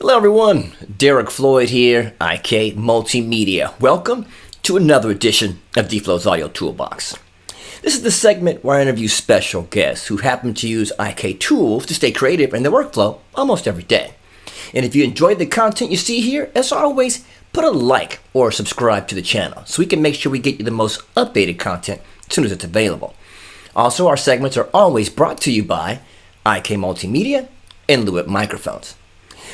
Hello everyone, Derek Floyd here, IK Multimedia. Welcome to another edition of D-Flow's Audio Toolbox. This is the segment where I interview special guests who happen to use IK tools to stay creative in their workflow almost every day. And if you enjoyed the content you see here, as always, put a like or subscribe to the channel so we can make sure we get you the most updated content as soon as it's available. Also, our segments are always brought to you by IK Multimedia and Lewitt Microphones.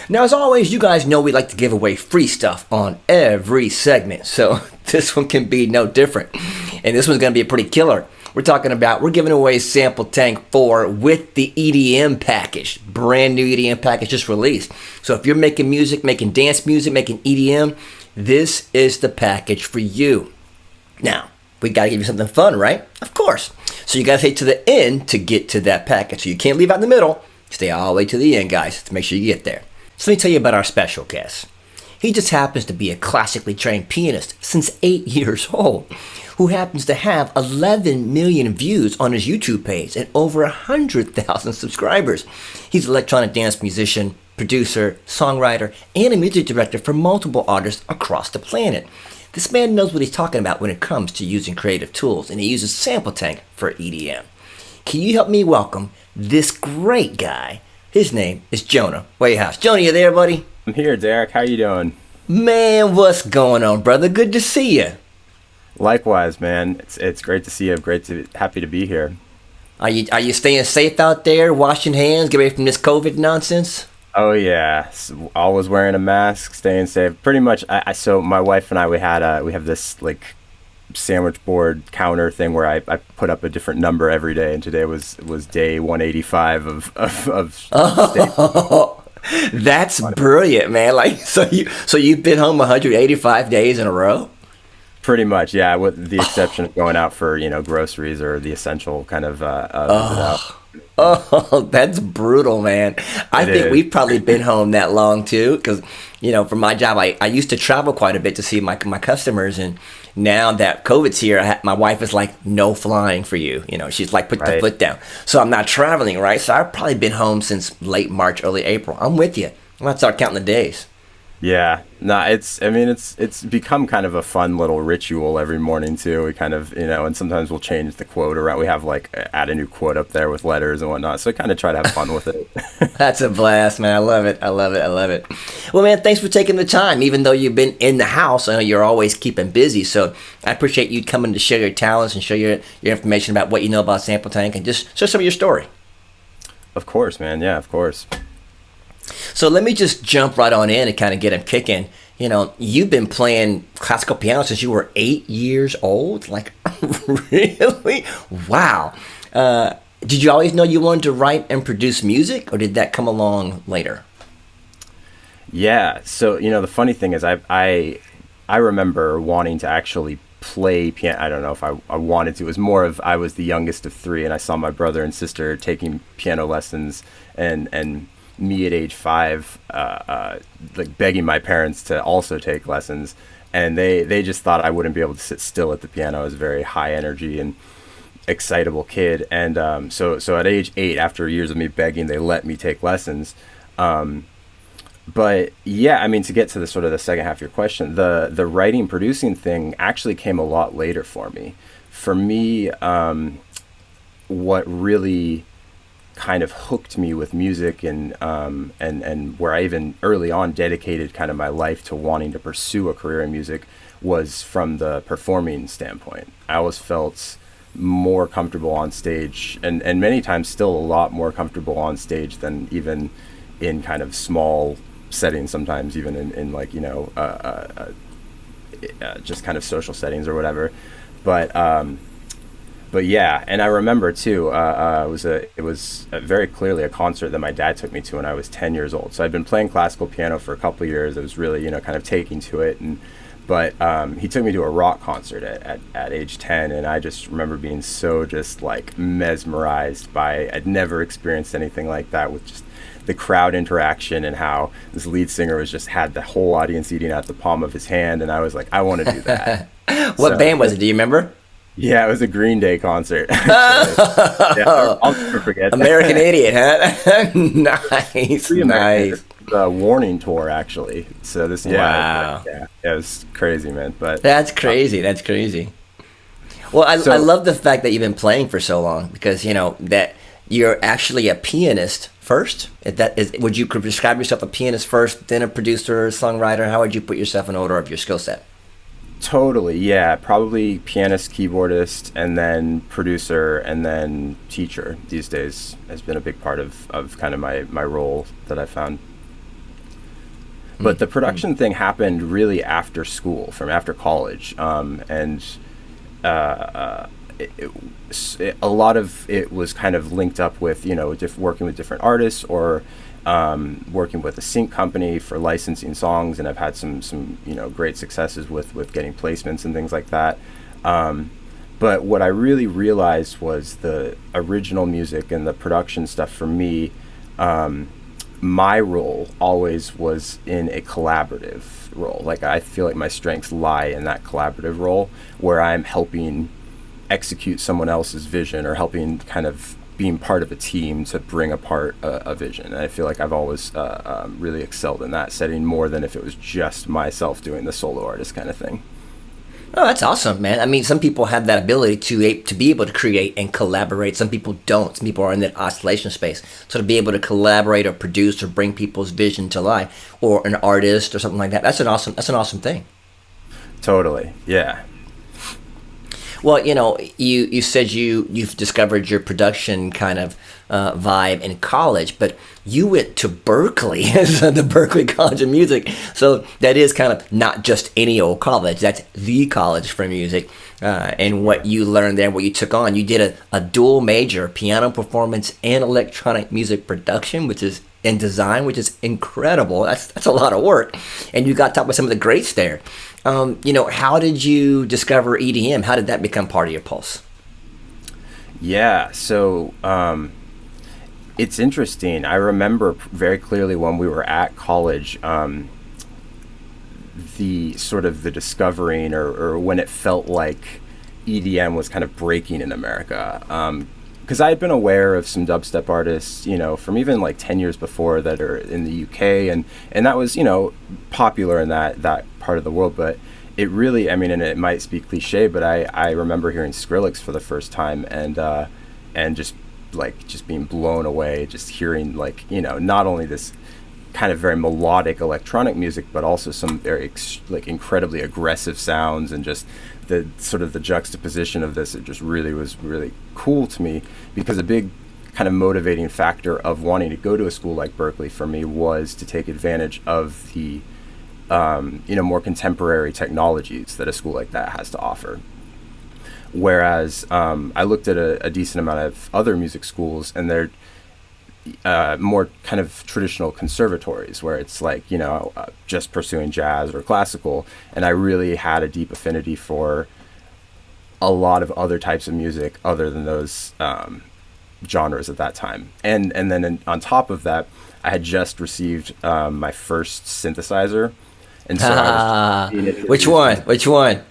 Now, as always, you guys know we like to give away free stuff on every segment, so this one can be no different. And this one's going to be a pretty killer. We're giving away SampleTank 4 with the EDM package. Brand new EDM package just released. So if you're making music, making dance music, making EDM, this is the package for you. Now, we got to give you something fun, right? Of course. So you got to stay to the end to get to that package. So you can't leave out in the middle. Stay all the way to the end, guys, to make sure you get there. So let me tell you about our special guest. He just happens to be a classically trained pianist since 8 years old, who happens to have 11 million views on his YouTube page and over 100,000 subscribers. He's an electronic dance musician, producer, songwriter, and a music director for multiple artists across the planet. This man knows what he's talking about when it comes to using creative tools, and he uses SampleTank for EDM. Can you help me welcome this great guy? His name is Jonah Wei-Haas. Jonah, you there, buddy? I'm here, Derek. How you doing? Man, what's going on, brother? Good to see you. Likewise, man. It's great to see you. Happy to be here. Are you staying safe out there, washing hands, get away from this COVID nonsense? Oh yeah, always wearing a mask, staying safe. Pretty much. So my wife and I we have this like sandwich board counter thing where I put up a different number every day, and today was day 185 of Oh, that's brilliant, man. Like so you've been home 185 days in a row? Pretty much, yeah, with the exception of going out for, groceries or the essential kind of Oh, that's brutal, man. I think we've probably been home that long too, because for my job, I used to travel quite a bit to see my customers, and now that COVID's here, my wife is like, no flying for you. She's like, put the foot down. So I'm not traveling, right? So I've probably been home since late March, early April. I'm with you. I'm gonna start counting the days. Yeah, no, it's become kind of a fun little ritual every morning too. We kind of, and sometimes we'll change the quote around. We have add a new quote up there with letters and whatnot. So I kind of try to have fun with it. That's a blast, man. I love it. Well, man, thanks for taking the time. Even though you've been in the house, I know you're always keeping busy. So I appreciate you coming to share your talents and share your information about what you know about SampleTank and just share some of your story. Of course, man. Yeah, of course. So let me just jump right on in and kind of get him kicking. You've been playing classical piano since you were 8 years old? Like, really? Wow. Did you always know you wanted to write and produce music, or did that come along later? Yeah. So, the funny thing is I remember wanting to actually play piano. I don't know if I wanted to. It was more of I was the youngest of three, and I saw my brother and sister taking piano lessons, and me at age 5 begging my parents to also take lessons, and they just thought I wouldn't be able to sit still at the piano. I was a very high energy and excitable kid, and so at age 8, after years of me begging, they let me take lessons. But yeah, to get to the sort of the second half of your question, the writing producing thing actually came a lot later for me. For me, what really kind of hooked me with music and where I even early on dedicated kind of my life to wanting to pursue a career in music was from the performing standpoint. I always felt more comfortable on stage, and many times still a lot more comfortable on stage than even in kind of small settings, sometimes even in just kind of social settings or whatever. But yeah, and I remember too, it was very clearly a concert that my dad took me to when I was 10 years old. So I'd been playing classical piano for a couple of years. I was really, kind of taking to it. But he took me to a rock concert at age 10, and I just remember being so just like mesmerized by, I'd never experienced anything like that, with just the crowd interaction and how this lead singer had the whole audience eating out the palm of his hand. And I was like, I want to do that. What band was it? Do you remember? Yeah, it was a Green Day concert. Yeah, I'll never forget that. American Idiot, huh? Nice. the Warning tour actually. So this is Wow. yeah, it was crazy, man. But That's crazy. That's crazy. Well, I so love the fact that you've been playing for so long because, that you're actually a pianist first. If that is, would you describe yourself a pianist first, then a producer, songwriter? How would you put yourself in order of your skill set? totally, yeah, probably pianist, keyboardist, and then producer, and then teacher. These days has been a big part of kind of my role that I found. But the production thing happened really after school, from after college, and it, it, a lot of it was kind of linked up with working with different artists or working with a sync company for licensing songs, and I've had some great successes with getting placements and things like that. But what I really realized was the original music and the production stuff for me. My role always was in a collaborative role. Like I feel like my strengths lie in that collaborative role where I'm helping execute someone else's vision or helping kind of being part of a team to bring apart a vision. And I feel like I've always really excelled in that setting more than if it was just myself doing the solo artist kind of thing. Oh, that's awesome, man. I mean, some people have that ability to be able to create and collaborate. Some people don't. Some people are in that oscillation space. So to be able to collaborate or produce or bring people's vision to life, or an artist or something like that, that's an awesome thing. Totally, yeah. Well, you said you've discovered your production kind of vibe in college, but you went to Berklee, the Berklee College of Music. So that is kind of not just any old college. That's the college for music. And what you learned there, what you took on, you did a dual major, piano performance and electronic music production, which is in design, which is incredible. That's a lot of work. And you got taught by some of the greats there. How did you discover EDM? How did that become part of your pulse? Yeah, so it's interesting. I remember very clearly when we were at college, the sort of the discovering or when it felt like EDM was kind of breaking in America. Because I had been aware of some dubstep artists, from even like 10 years before that are in the UK, and that was, popular in that part of the world. But it really, I mean, and it might be cliche, but I remember hearing Skrillex for the first time and just being blown away, just hearing not only this kind of very melodic electronic music, but also some very incredibly aggressive sounds, and just the sort of the juxtaposition of this. It just really was really cool to me, because a big kind of motivating factor of wanting to go to a school like Berklee for me was to take advantage of the more contemporary technologies that a school like that has to offer. Whereas I looked at a decent amount of other music schools, and they're more kind of traditional conservatories where it's just pursuing jazz or classical. And I really had a deep affinity for a lot of other types of music other than those genres at that time. And then on top of that, I had just received my first synthesizer. And so I was Which one?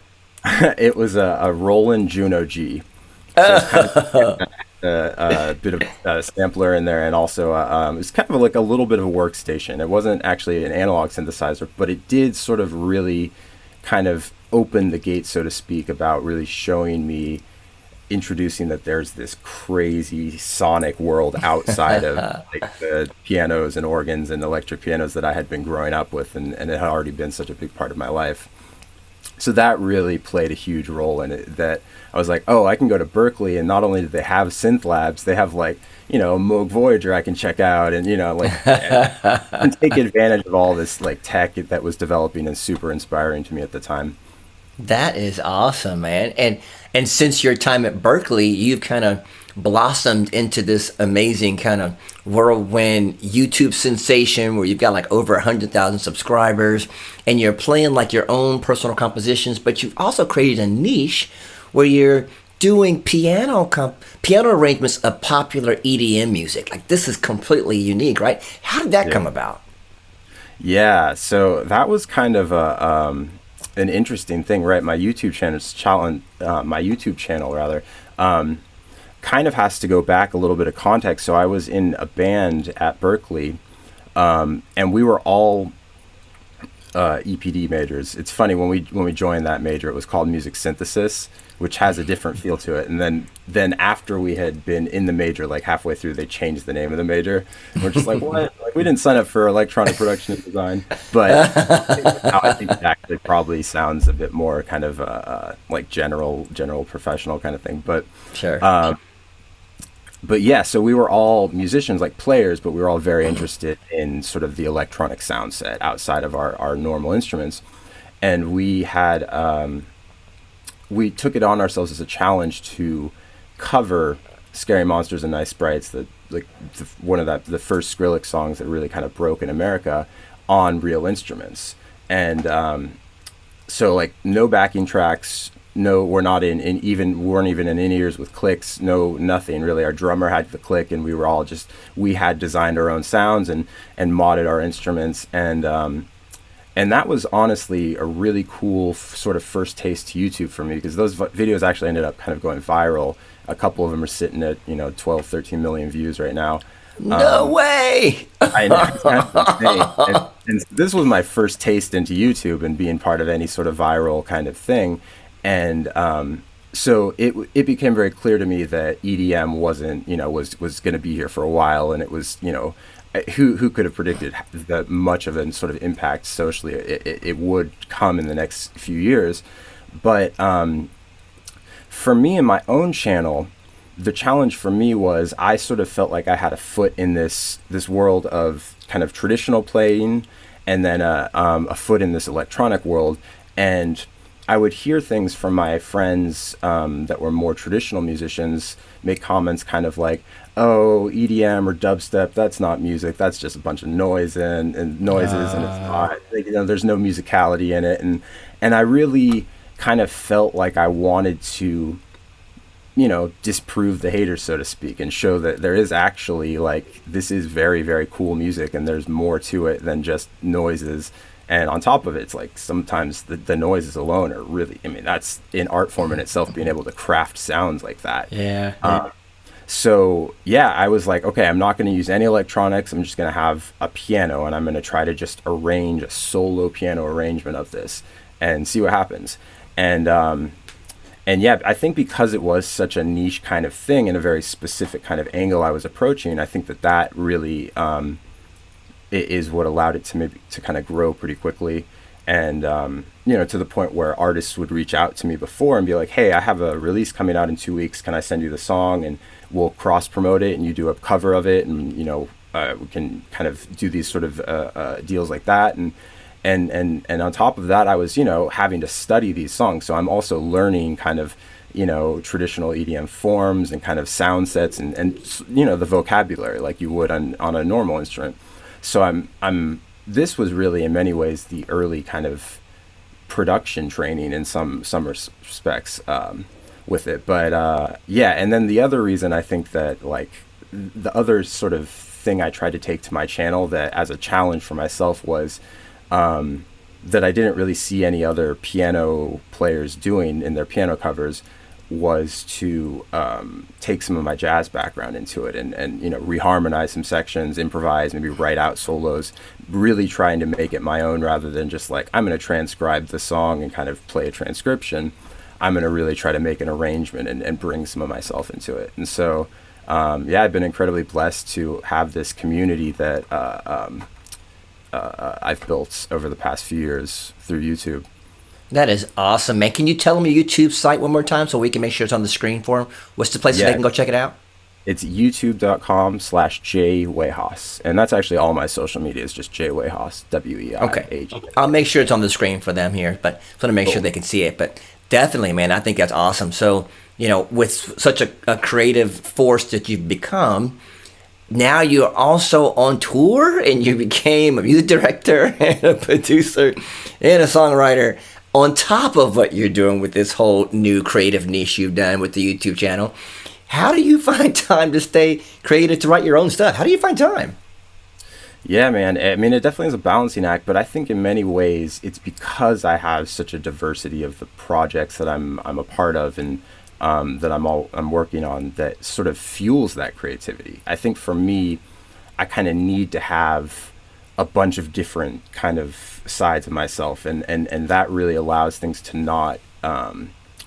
It was a Roland Juno G. So it's kind of a bit of a sampler in there, and also it was kind of like a little bit of a workstation. It wasn't actually an analog synthesizer, but it did sort of really kind of open the gate, so to speak, about really showing me, introducing that there's this crazy sonic world outside of the pianos and organs and electric pianos that I had been growing up with, and it had already been such a big part of my life. So that really played a huge role in it, that I was like, oh, I can go to Berklee, and not only do they have synth labs, they have Moog Voyager I can check out, and and take advantage of all this tech that was developing and super inspiring to me at the time. That is awesome, man. And since your time at Berklee, you've kind of blossomed into this amazing kind of whirlwind YouTube sensation where you've got over 100,000 subscribers, and you're playing your own personal compositions, but you've also created a niche where you're doing piano arrangements of popular EDM music. This is completely unique, right? How did that come about? Yeah, so that was kind of an interesting thing, right? My YouTube channel, kind of has to go back a little bit of context. So I was in a band at Berklee And we were all EPD majors. It's funny, when we joined that major, it was called music synthesis, which has a different feel to it. And then after we had been in the major, like halfway through, they changed the name of the major. And we're just like, what? Like, we didn't sign up for electronic production and design. But now I think it actually probably sounds a bit more kind of like general professional kind of thing. But Sure. But yeah, so we were all musicians, like players, but we were all very interested in sort of the electronic sound set outside of our normal instruments. And we had, we took it on ourselves as a challenge to cover Scary Monsters and Nice Sprites, one of the first Skrillex songs that really kind of broke in America, on real instruments. And so like no backing tracks, no, we're not we weren't even in ears with clicks, no, nothing really. Our drummer had the click, and we had designed our own sounds and modded our instruments. And that was honestly a really cool sort of first taste to YouTube for me, because those videos actually ended up kind of going viral. A couple of them are sitting at, 12, 13 million views right now. No way! I know, it's kind of insane. And this was my first taste into YouTube and being part of any sort of viral kind of thing. And so it became very clear to me that EDM wasn't, was going to be here for a while. And it was, who could have predicted that much of a sort of impact socially it would come in the next few years. But for me and my own channel, the challenge for me was I sort of felt like I had a foot in this world of kind of traditional playing, and then a foot in this electronic world. And I would hear things from my friends that were more traditional musicians make comments kind of like, oh, EDM or dubstep, that's not music, that's just a bunch of noise and noises, and it's not, there's no musicality in it. And I really kind of felt like I wanted to, disprove the haters, so to speak, and show that there is actually, like, this is very, very cool music, and there's more to it than just noises. And on top of it, it's like sometimes the noises alone are really, that's an art form in itself, being able to craft sounds like that. Yeah. So, yeah, I was like, okay, I'm not going to use any electronics. I'm just going to have a piano, and I'm going to try to just arrange a solo piano arrangement of this and see what happens. And yeah, I think because it was such a niche kind of thing and a very specific kind of angle I was approaching, I think that really it is what allowed it to kind of grow pretty quickly. And, to the point where artists would reach out to me before and be like, hey, I have a release coming out in 2 weeks. Can I send you the song? And we'll cross promote it, and you do a cover of it. And, we can kind of do these sort of deals like that. And on top of that, I was, having to study these songs. So I'm also learning kind of, traditional EDM forms and kind of sound sets and the vocabulary like you would on a normal instrument. So this was really in many ways the early kind of production training in some respects with it. But yeah, and then the other reason I think that, like, the other sort of thing I tried to take to my channel that as a challenge for myself was that I didn't really see any other piano players doing in their piano covers was to take some of my jazz background into it and reharmonize some sections, improvise, maybe write out solos, really trying to make it my own rather than just like, I'm going to transcribe the song and kind of play a transcription. I'm going to really try to make an arrangement and bring some of myself into it. And so, yeah, I've been incredibly blessed to have this community that I've built over the past few years through YouTube. That is awesome, man. Can you tell them your YouTube site one more time so we can make sure it's on the screen for them? What's the place so they can go check it out? It's youtube.com/J Wei-Haas. And that's actually all my social media is just J Wei-Haas, W-E-I-H. Okay. I'll make sure it's on the screen for them here, but I want to make sure they can see it. But definitely, man, I think that's awesome. So, with such a creative force that you've become, now you're also on tour and you became a music director and a producer and a songwriter on top of what you're doing with this whole new creative niche you've done with the YouTube channel. How do you find time to stay creative, to write your own stuff? How do you find time? Yeah, man. I mean, it definitely is a balancing act, but I think in many ways it's because I have such a diversity of the projects that I'm a part of and that I'm working on that sort of fuels that creativity. I think for me, I kind of need to have a bunch of different kind of sides of myself, and that really allows things to not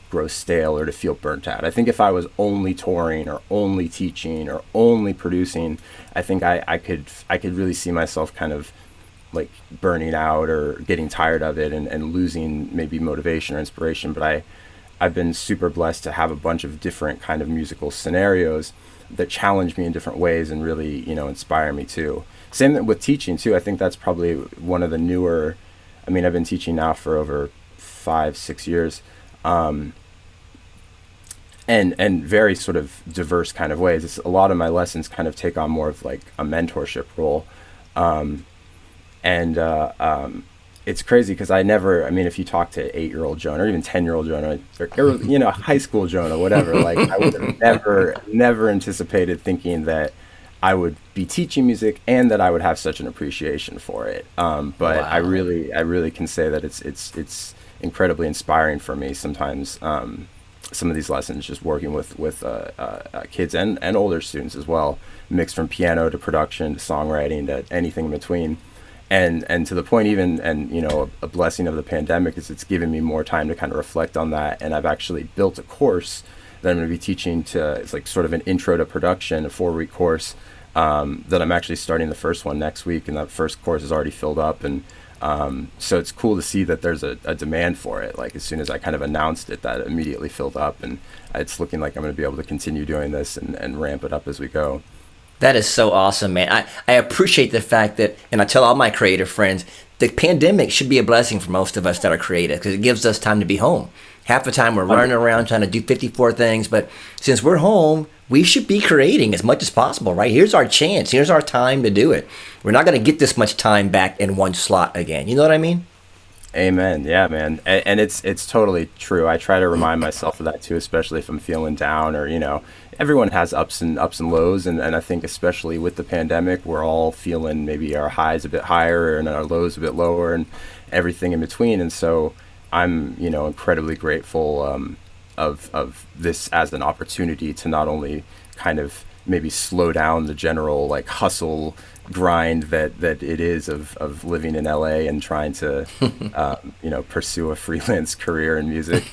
grow stale or to feel burnt out. I think if I was only touring or only teaching or only producing, I think I could really see myself kind of like burning out or getting tired of it and losing maybe motivation or inspiration. But I've been super blessed to have a bunch of different kind of musical scenarios that challenge me in different ways and really, inspire me too. Same with teaching too. I think that's probably one of the newer, I mean, I've been teaching now for over 5-6 years, and very sort of diverse kind of ways. A lot of my lessons kind of take on more of like a mentorship role. It's crazy because if you talk to 8-year-old Jonah or even 10-year-old Jonah, or high school Jonah, whatever, like I would have never anticipated thinking that I would be teaching music and that I would have such an appreciation for it. But wow. I really can say that it's incredibly inspiring for me sometimes. Some of these lessons, just working with kids and older students as well, mixed from piano to production to songwriting to anything in between. And to the point even, a blessing of the pandemic is it's given me more time to kind of reflect on that. And I've actually built a course that I'm going to be teaching it's like sort of an intro to production, a 4-week course that I'm actually starting the first one next week. And that first course is already filled up. And so it's cool to see that there's a demand for it. Like as soon as I kind of announced it, that immediately filled up. And it's looking like I'm going to be able to continue doing this and ramp it up as we go. That is so awesome, man. I appreciate the fact that, and I tell all my creative friends, the pandemic should be a blessing for most of us that are creative because it gives us time to be home. Half the time we're running around trying to do 54 things, but since we're home, we should be creating as much as possible, right? Here's our chance. Here's our time to do it. We're not going to get this much time back in one slot again. You know what I mean? Amen. Yeah, man. And it's totally true. I try to remind myself of that too, especially if I'm feeling down or, everyone has ups and lows. And I think especially with the pandemic, we're all feeling maybe our highs a bit higher and our lows a bit lower and everything in between. And so I'm, incredibly grateful of this as an opportunity to not only kind of maybe slow down the general like hustle grind that it is of living in LA and trying to pursue a freelance career in music.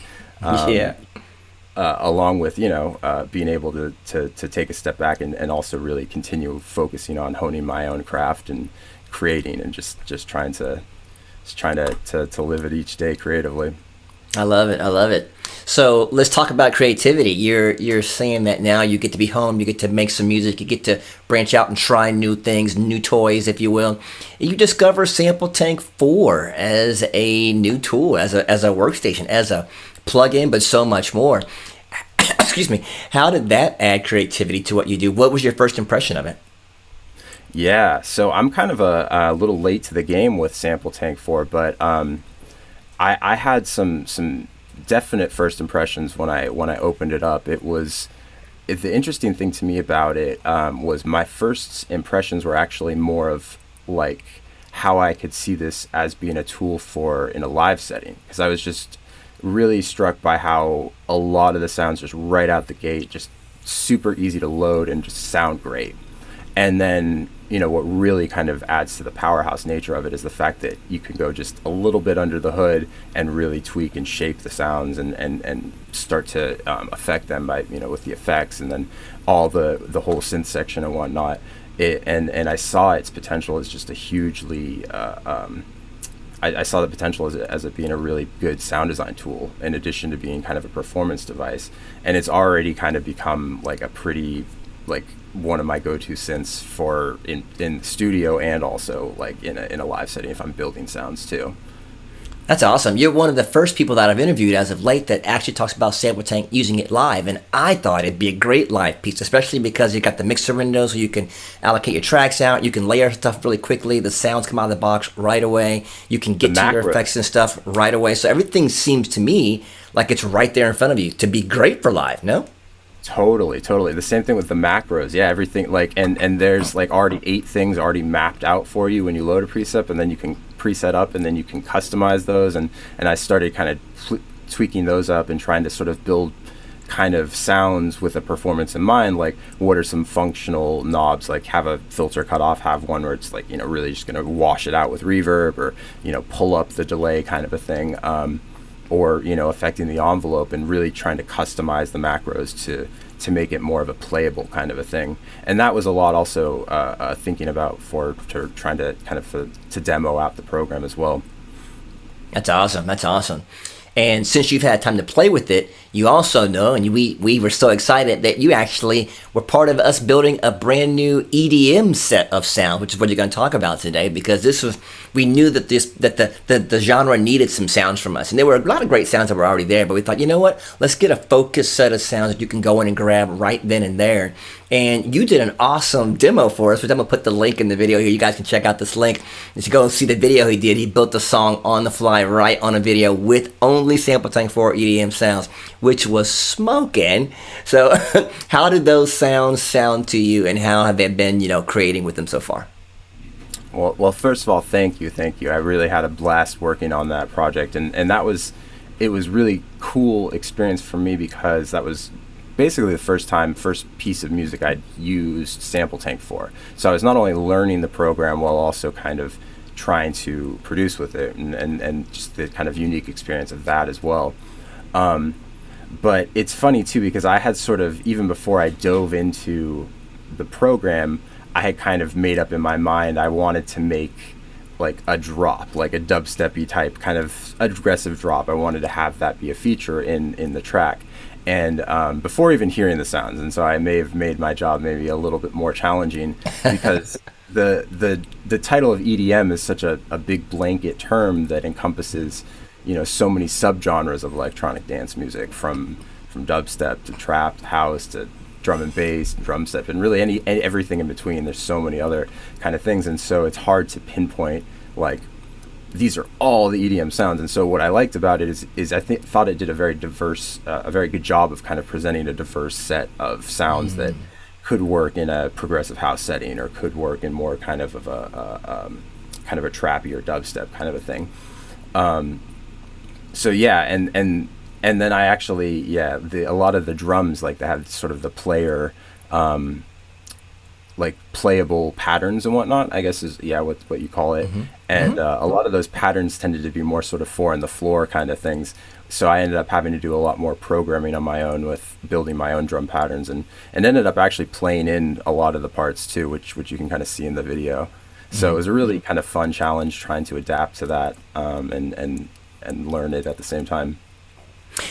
Along with being able to take a step back and also really continue focusing on honing my own craft and creating and just trying to live it each day creatively. I love it. So let's talk about creativity. You're saying that now you get to be home, you get to make some music, you get to branch out and try new things, new toys, if you will. You discover SampleTank 4 as a new tool, as a workstation, as a plug-in, but so much more. Excuse me. How did that add creativity to what you do? What was your first impression of it? Yeah, so I'm kind of a little late to the game with SampleTank 4, but I had some definite first impressions when I opened it up. The interesting thing to me about it was my first impressions were actually more of like how I could see this as being a tool in a live setting, because I was just really struck by how a lot of the sounds just right out the gate, just super easy to load and just sound great. And then, what really kind of adds to the powerhouse nature of it is the fact that you can go just a little bit under the hood and really tweak and shape the sounds and start to affect them by, with the effects and then all the whole synth section and whatnot. And I saw its potential as just a hugely, I saw the potential as it being a really good sound design tool in addition to being kind of a performance device. And it's already kind of become like a pretty, like, one of my go-to synths for in the studio and also like in a live setting if I'm building sounds too. That's awesome. You're one of the first people that I've interviewed as of late that actually talks about SampleTank using it live, and I thought it'd be a great live piece, especially because you got the mixer window so you can allocate your tracks out, you can layer stuff really quickly, the sounds come out of the box right away, you can get to your effects and stuff right away, so everything seems to me like it's right there in front of you to be great for live, no? Totally. The same thing with the macros. Yeah, everything like and there's like already 8 things already mapped out for you when you load a preset, and then you can preset up and then you can customize those. And I started kind of tweaking those up and trying to sort of build kind of sounds with a performance in mind, like what are some functional knobs, like have a filter cut off, have one where it's like, really just going to wash it out with reverb, or, pull up the delay kind of a thing, or, affecting the envelope, and really trying to customize the macros to make it more of a playable kind of a thing. And that was a lot also thinking about to trying to kind of to demo out the program as well. That's awesome. That's awesome. And since you've had time to play with it, you also know, and we were so excited that you actually were part of us building a brand new EDM set of sound, which is what you're going to talk about today, because we knew that the genre needed some sounds from us. And there were a lot of great sounds that were already there, but we thought, you know what, let's get a focused set of sounds that you can go in and grab right then and there. And you did an awesome demo for us, which I'm going to put the link in the video here. You guys can check out this link. If you go and see the video he did, he built the song on the fly right on a video with only SampleTank 4 EDM sounds, which was smoking. So how did those sounds sound to you, and how have they been, creating with them so far? Well, first of all, thank you. I really had a blast working on that project, and it was really cool experience for me, because that was basically the first piece of music I'd used SampleTank for. So I was not only learning the program while also kind of trying to produce with it, and just the kind of unique experience of that as well. But it's funny too, because I had sort of, even before I dove into the program, I had kind of made up in my mind I wanted to make like a drop, like a dubsteppy type kind of aggressive drop. I wanted to have that be a feature in the track. And before even hearing the sounds, and so I may have made my job maybe a little bit more challenging, because the title of EDM is such a big blanket term that encompasses, so many subgenres of electronic dance music, from dubstep to trap to house to drum and bass, drum step, and really everything in between. There's so many other kind of things, and so it's hard to pinpoint like these are all the EDM sounds. And so what I liked about it is I thought it did a very diverse, a very good job of kind of presenting a diverse set of sounds that could work in a progressive house setting, or could work in more kind of a kind of a trappy or dubstep kind of a thing. So yeah, and then I actually, a lot of the drums, like they have sort of the player, like playable patterns and whatnot, I guess is what you call it. And a lot of those patterns tended to be more sort of 4 on the floor kind of things. So I ended up having to do a lot more programming on my own with building my own drum patterns, and ended up actually playing in a lot of the parts too, which you can kind of see in the video. So it was a really kind of fun challenge trying to adapt to that, and learn it at the same time.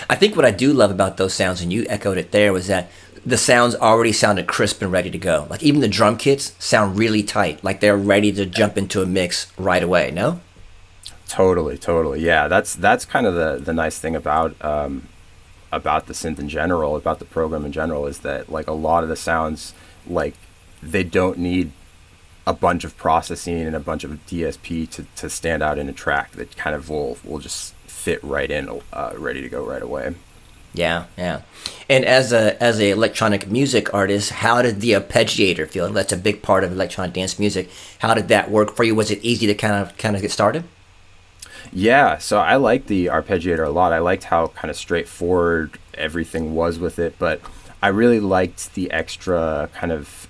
I think what I do love about those sounds, and you echoed it there, was that the sounds already sounded crisp and ready to go. Like even the drum kits sound really tight, like they're ready to jump into a mix right away, no? Totally. Yeah, that's kind of the nice thing about the synth in general, about the program in general, is that like a lot of the sounds, like they don't need a bunch of processing and a bunch of DSP to stand out in a track. That kind of will just fit right in, ready to go right away. Yeah. And as a electronic music artist, how did the arpeggiator feel? That's a big part of electronic dance music. How did that work for you? Was it easy to kind of get started? Yeah, so I liked the arpeggiator a lot. I liked how kind of straightforward everything was with it, but I really liked the extra kind of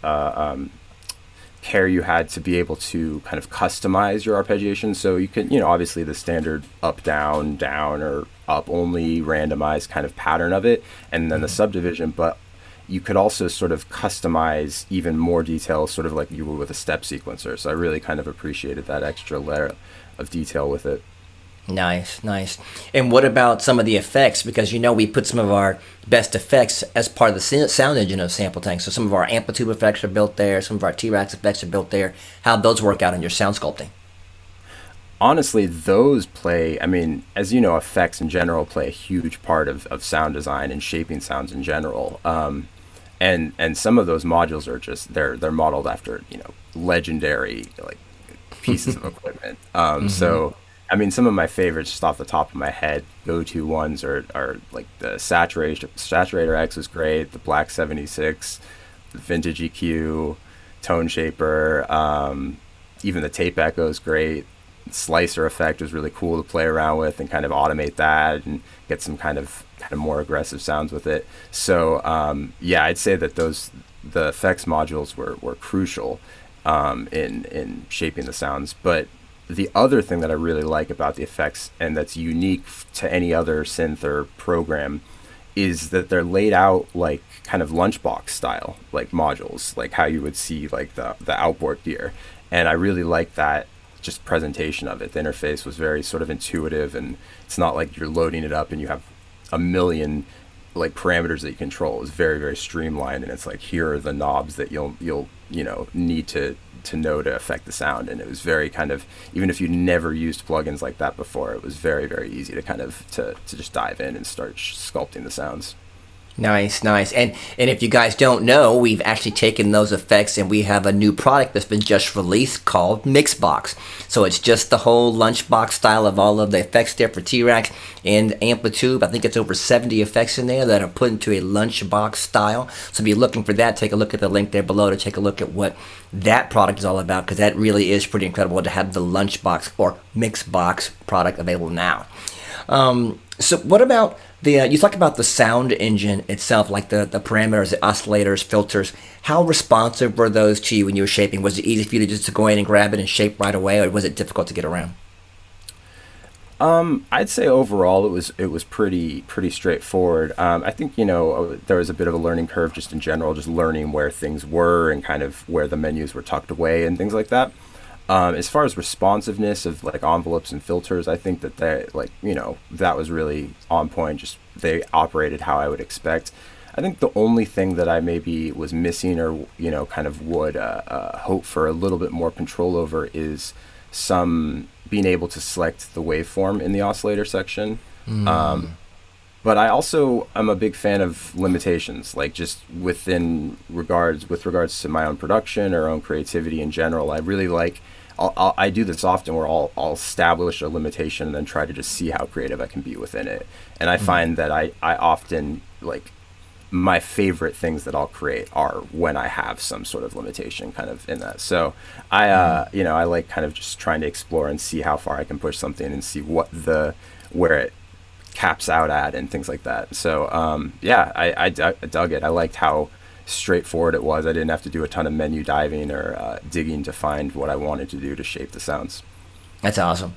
care you had to be able to kind of customize your arpeggiation. So you can, obviously the standard up, down, or up only randomized kind of pattern of it, and then the subdivision, but you could also sort of customize even more detail, sort of like you would with a step sequencer. So I really kind of appreciated that extra layer of detail with it. Nice. And what about some of the effects? Because we put some of our best effects as part of the sound engine of SampleTank. So some of our amplitude effects are built there. Some of our T-Rex effects are built there. How'd those work out in your sound sculpting? Honestly, those play, as you know, effects in general play a huge part of sound design and shaping sounds in general. And some of those modules are just, they're modeled after, legendary like pieces of equipment. So some of my favorites, just off the top of my head, go-to ones are like the Saturator X was great, the Black 76, the Vintage EQ, Tone Shaper, even the Tape Echo is great. The Slicer effect was really cool to play around with and kind of automate that and get some kind of kind of more aggressive sounds with it. So yeah, I'd say that the effects modules were crucial in shaping the sounds. But the other thing that I really like about the effects, and that's unique to any other synth or program, is that they're laid out like kind of lunchbox style, like modules, like how you would see like the outboard gear. And I really like that just presentation of it. The interface was very sort of intuitive, and it's not like you're loading it up and you have a million like parameters that you control. It's very, very streamlined, and it's like, here are the knobs that you'll need to know to affect the sound. And it was very kind of, even if you never used plugins like that before, it was very, very easy to kind of to just dive in and start sculpting the sounds. Nice. And if you guys don't know, we've actually taken those effects and we have a new product that's been just released called Mixbox. So it's just the whole lunchbox style of all of the effects there for T-Rex and Amplitude. I think it's over 70 effects in there that are put into a lunchbox style. So if you're looking for that, take a look at the link there below to take a look at what that product is all about, because that really is pretty incredible to have the lunchbox or Mixbox product available now. So what about you talked about the sound engine itself, like the parameters, the oscillators, filters. How responsive were those to you when you were shaping? Was it easy for you to just go in and grab it and shape right away, or was it difficult to get around? I'd say overall it was pretty straightforward. I think, there was a bit of a learning curve just in general, just learning where things were and kind of where the menus were tucked away and things like that. As far as responsiveness of like envelopes and filters, I think that that was really on point. Just they operated how I would expect. I think the only thing that I maybe was missing, or kind of would hope for a little bit more control over, is some being able to select the waveform in the oscillator section. But I also am a big fan of limitations, like just with regards to my own production or own creativity in general. I really like, I do this often where I'll establish a limitation and then try to just see how creative I can be within it. And I find that I often, like, my favorite things that I'll create are when I have some sort of limitation kind of in that. So I like kind of just trying to explore and see how far I can push something and see where it caps out at and things like that. So I dug it. I liked how straightforward it was. I didn't have to do a ton of menu diving or digging to find what I wanted to do to shape the sounds. That's awesome.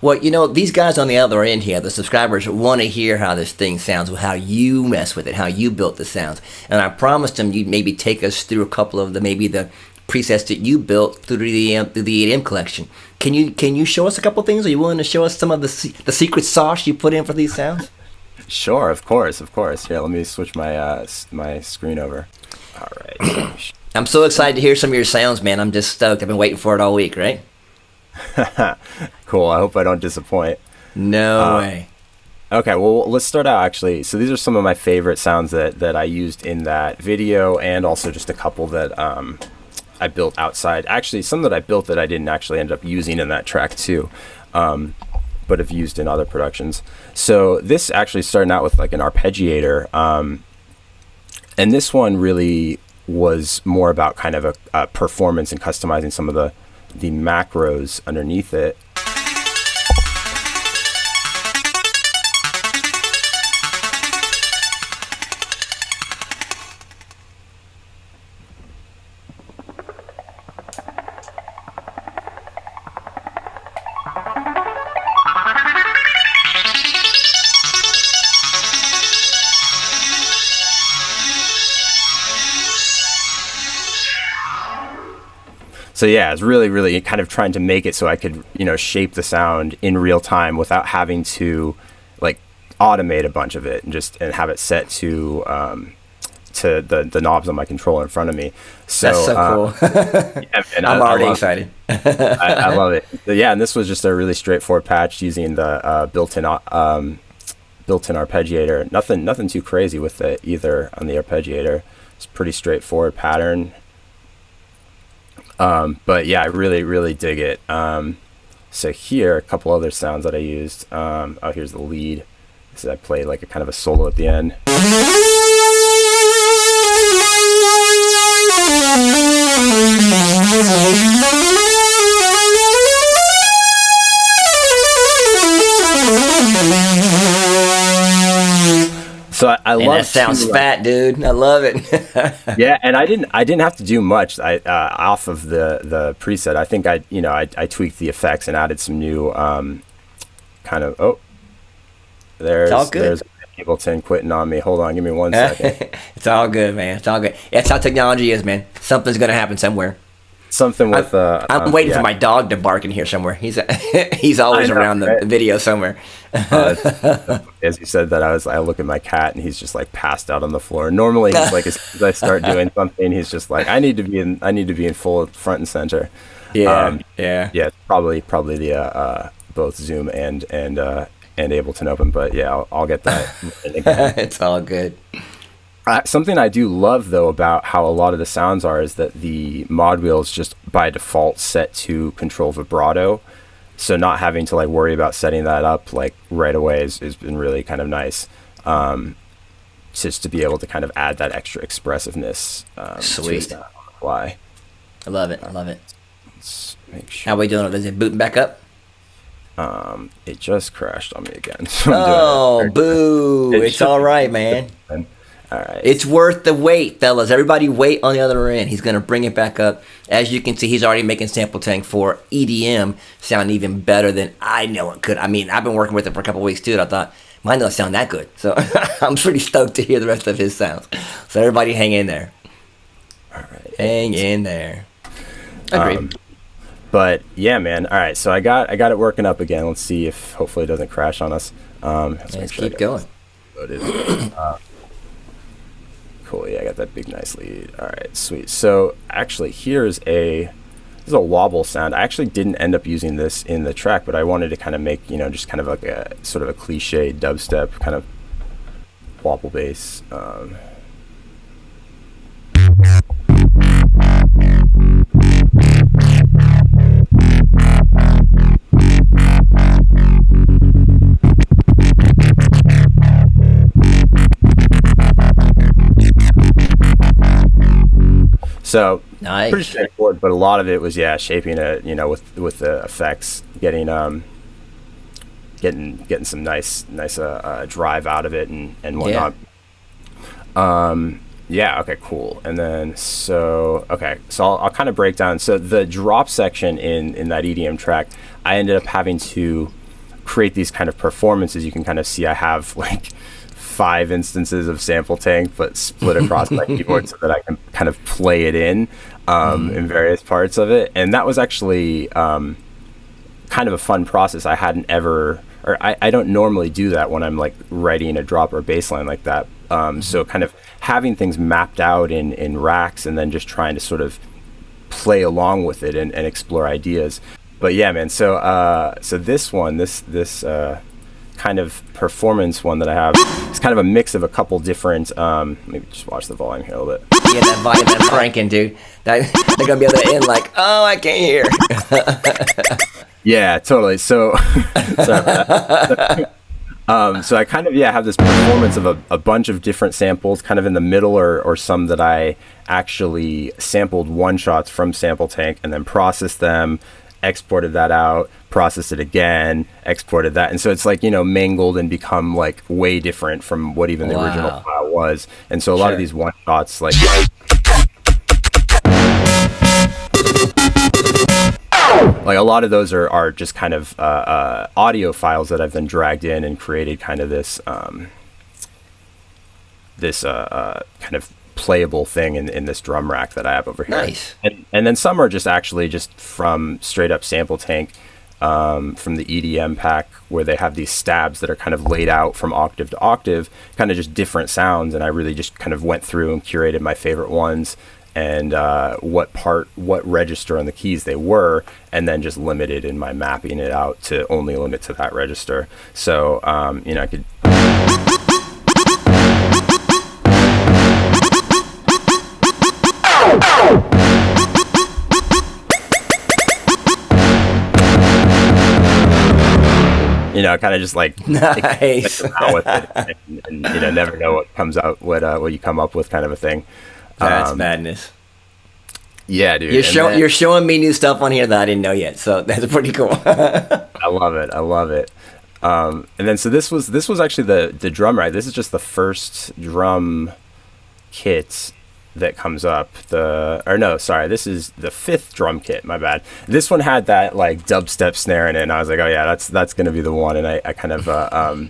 Well, these guys on the other end here, the subscribers, want to hear how this thing sounds, how you mess with it, how you built the sounds. And I promised them you'd maybe take us through a couple of the presets that you built through the EDM collection. Can you show us a couple things? Are you willing to show us some of the secret sauce you put in for these sounds? Sure, of course. Here, let me switch my my screen over. All right. I'm so excited to hear some of your sounds, man. I'm just stoked. I've been waiting for it all week, right? Cool. I hope I don't disappoint. No way. Okay, well, let's start out actually. So these are some of my favorite sounds that I used in that video, and also just a couple that I built outside. Actually, some that I built that I didn't actually end up using in that track too, but have used in other productions. So this actually started out with like an arpeggiator, and this one really was more about kind of a performance and customizing some of the macros underneath it. So yeah, it's really kind of trying to make it so I could, shape the sound in real time without having to like automate a bunch of it and have it set to the knobs on my controller in front of me. So, that's so cool. Yeah, and I'm already excited. I love it. Yeah, and this was just a really straightforward patch using the built-in arpeggiator. Nothing too crazy with it either on the arpeggiator. It's a pretty straightforward pattern. But yeah, I really dig it. So here, a couple other sounds that I used. Here's the lead. This is, I played like a kind of a solo at the end. So I And love that sounds to, fat, dude. I love it. yeah, and I didn't have to do much. I off of the preset. I think I tweaked the effects and added some new kind of It's all good. there's Ableton quitting on me. Hold on, give me 1 second. It's all good, man. It's all good. That's how technology is, man. Something's gonna happen somewhere. Something with I'm waiting for my dog to bark in here somewhere. He's always around the video somewhere. As you said that, I look at my cat and he's just like passed out on the floor. Normally, he's like, as soon as I start doing something, he's just like, I need to be in full front and center. Yeah. It's probably the both Zoom and Ableton Open, but yeah, I'll get that. It's all good. Something I do love though about how a lot of the sounds are is that the mod wheel is just by default set to control vibrato, so not having to like worry about setting that up like right away has been really kind of nice. Just to be able to kind of add that extra expressiveness. Sweet. Why? I love it. Let's make sure. How we doing? Is it booting back up? It just crashed on me again. So Oh, boo! It's all right, man. All right. It's worth the wait, fellas. Everybody wait on the other end. He's going to bring it back up. As you can see, he's already making SampleTank for EDM sound even better than I know it could. I mean, I've been working with it for a couple of weeks, too, and I thought, mine don't sound that good. So I'm pretty stoked to hear the rest of his sounds. So everybody hang in there. All right. Hang in there. Agreed. But yeah, man. All right. So I got it working up again. Let's see if hopefully it doesn't crash on us. Let's keep going. Cool. Yeah, I got that big nice lead. All right, sweet. So actually, this is a wobble sound. I actually didn't end up using this in the track, but I wanted to kind of make just kind of like a sort of a cliche dubstep kind of wobble bass. So nice. Pretty straightforward, but a lot of it was shaping it, with the effects, getting some nice drive out of it and whatnot. Okay, cool. And then so I'll kind of break down. So the drop section in that EDM track, I ended up having to create these kind of performances. You can kind of see I have like 5 instances of SampleTank, but split across my keyboard so that I can kind of play it in various parts of it. And that was actually kind of a fun process. I hadn't ever, or I don't normally do that when I'm like writing a drop or bass line like that. So kind of having things mapped out in racks and then just trying to sort of play along with it and explore ideas. But yeah, man. So this one, this kind of performance one that I have, it's kind of a mix of a couple different. Maybe just watch the volume here a little bit. Yeah, that volume, that cranking, dude. They're gonna be able to end like, oh, I can't hear. Yeah, totally. So, sorry about that. So I kind of have this performance of a bunch of different samples, kind of in the middle, or some that I actually sampled one shots from SampleTank and then processed them, exported that out, processed it again, exported that, and so it's like mangled and become like way different from what even the original file was. And so a lot of these one shots, like a lot of those are just kind of audio files that I've then dragged in and created kind of this kind of playable thing in this drum rack that I have over here. Nice. And then some are just actually just from straight up SampleTank, from the EDM pack, where they have these stabs that are kind of laid out from octave to octave, kind of just different sounds. And I really just kind of went through and curated my favorite ones and what register on the keys they were, and then just limited in my mapping it out to only limit to that register. So I could kind of just like nice. around with it and never know what comes out, what you come up with, kind of a thing. That's madness. Yeah, dude. You're showing me new stuff on here that I didn't know yet, so that's pretty cool. I love it. And then so this was actually the drum ride. This is just the first drum kit that comes up. This is the fifth drum kit. My bad. This one had that like dubstep snare in it, and I was like, oh yeah, that's gonna be the one. And I kind of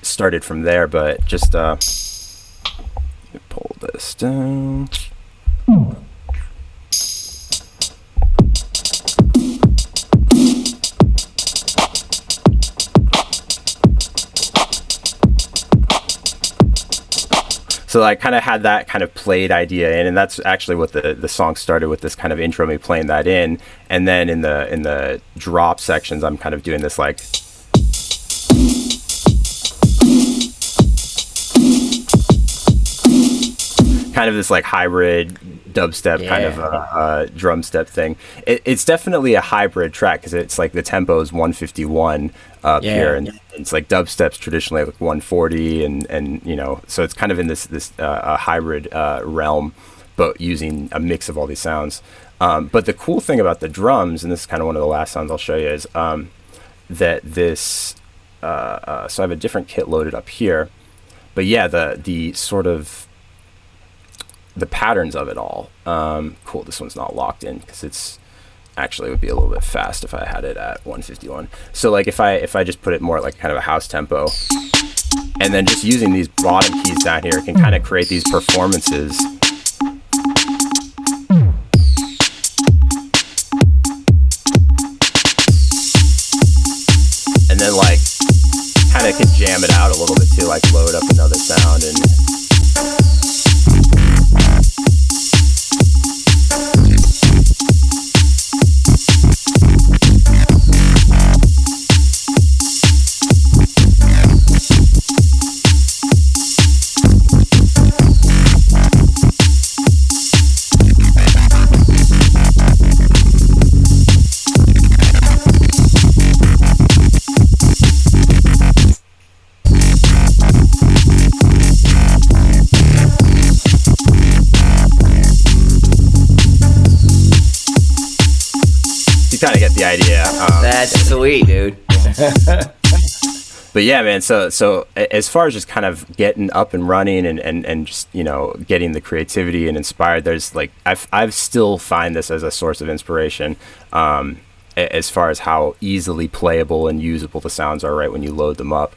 started from there, but just pull this down. So I kind of had that kind of played idea in, and that's actually what the song started with, this kind of intro, me playing that in, and then in the drop sections, I'm kind of doing this like kind of this like hybrid dubstep kind of drum step thing. It's definitely a hybrid track because it's like the tempo is 151 up here, and it's like dubstep's traditionally like 140, and you know, so it's kind of in this hybrid realm, but using a mix of all these sounds. But the cool thing about the drums, and this is kind of one of the last sounds I'll show you, is that this so I have a different kit loaded up here, but yeah, the sort of the patterns of it all. Cool, this one's not locked in because it's actually would be a little bit fast if I had it at 151. So like if I just put it more like kind of a house tempo, and then just using these bottom keys down here can kind of create these performances. And then like kind of can jam it out a little bit too, like load up another sound and kind of get the idea. That's sweet, dude. But yeah, man, so as far as just kind of getting up and running and just, you know, getting the creativity and inspired, there's like I've still find this as a source of inspiration, as far as how easily playable and usable the sounds are right when you load them up.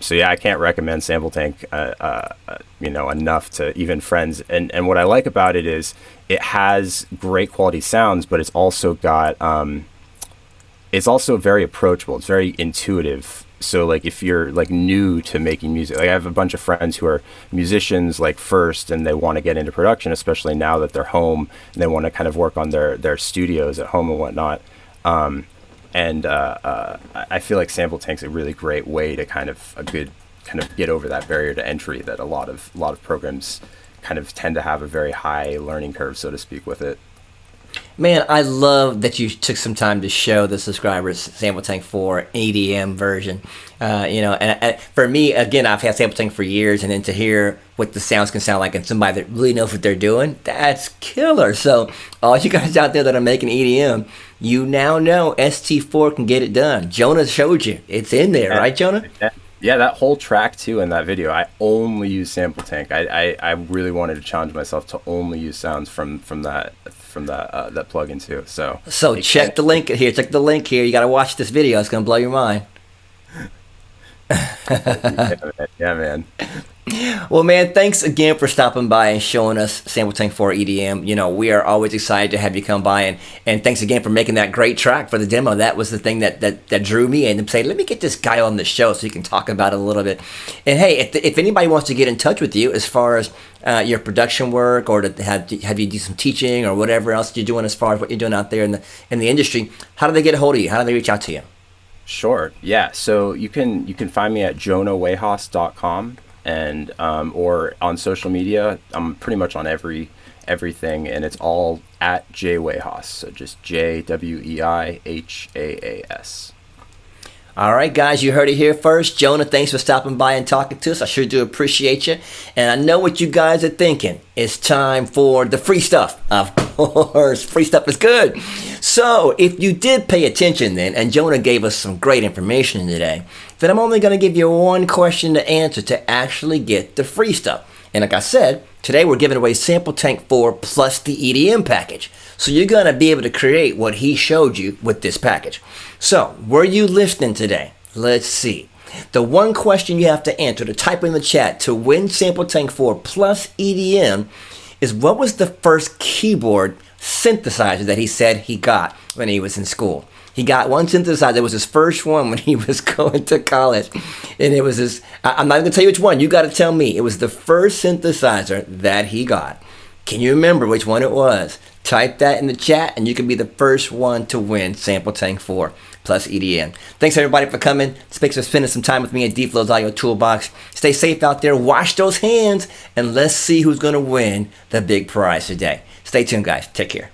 So yeah, I can't recommend SampleTank you know, enough to even friends. And what I like about it is it has great quality sounds, but it's also got it's also very approachable. It's very intuitive. So like if you're like new to making music, like I have a bunch of friends who are musicians like first, and they want to get into production, especially now that they're home and they want to kind of work on their studios at home and whatnot. I feel like SampleTank's a really great way to kind of get over that barrier to entry that a lot of programs kind of tend to have a very high learning curve, so to speak, with it. Man, I love that you took some time to show the subscribers SampleTank 4 EDM version. You know, and for me, again, I've had SampleTank for years, and then to hear what the sounds can sound like and somebody that really knows what they're doing, that's killer. So all you guys out there that are making EDM, you now know ST4 can get it done. Jonah showed you. It's in there, right, Jonah? Yeah, that whole track too in that video, I only use SampleTank. I really wanted to challenge myself to only use sounds from that plugin too. So check the link here. Check the link here. You got to watch this video. It's gonna blow your mind. Yeah, man. Well, man, thanks again for stopping by and showing us SampleTank 4 EDM. You know, we are always excited to have you come by, and thanks again for making that great track for the demo. That was the thing that drew me in and say, let me get this guy on the show so he can talk about it a little bit. And hey, if anybody wants to get in touch with you as far as your production work, or to have you do some teaching or whatever else you're doing as far as what you're doing out there in the industry, how do they get a hold of you? How do they reach out to you? Sure. Yeah. So you can find me at JonahWei-Haas.com. And or on social media, I'm pretty much on everything, and it's all at Wei-Haas. So just JWEIHAAS. All right, guys, you heard it here first. Jonah, thanks for stopping by and talking to us. I sure do appreciate you. And I know what you guys are thinking. It's time for the free stuff. Of course, free stuff is good. So if you did pay attention then, and Jonah gave us some great information today, then I'm only going to give you one question to answer to actually get the free stuff. And like I said, today we're giving away SampleTank 4 plus the EDM package. So you're going to be able to create what he showed you with this package. So, were you listening today? Let's see. The one question you have to answer, to type in the chat to win SampleTank 4 plus EDM is, what was the first keyboard synthesizer that he said he got when he was in school? He got one synthesizer. It was his first one when he was going to college. And it was his, I'm not going to tell you which one. You got to tell me. It was the first synthesizer that he got. Can you remember which one it was? Type that in the chat and you can be the first one to win SampleTank 4 plus EDM. Thanks everybody for coming. Thanks for spending some time with me at D-Flow's Audio Toolbox. Stay safe out there. Wash those hands and let's see who's going to win the big prize today. Stay tuned, guys. Take care.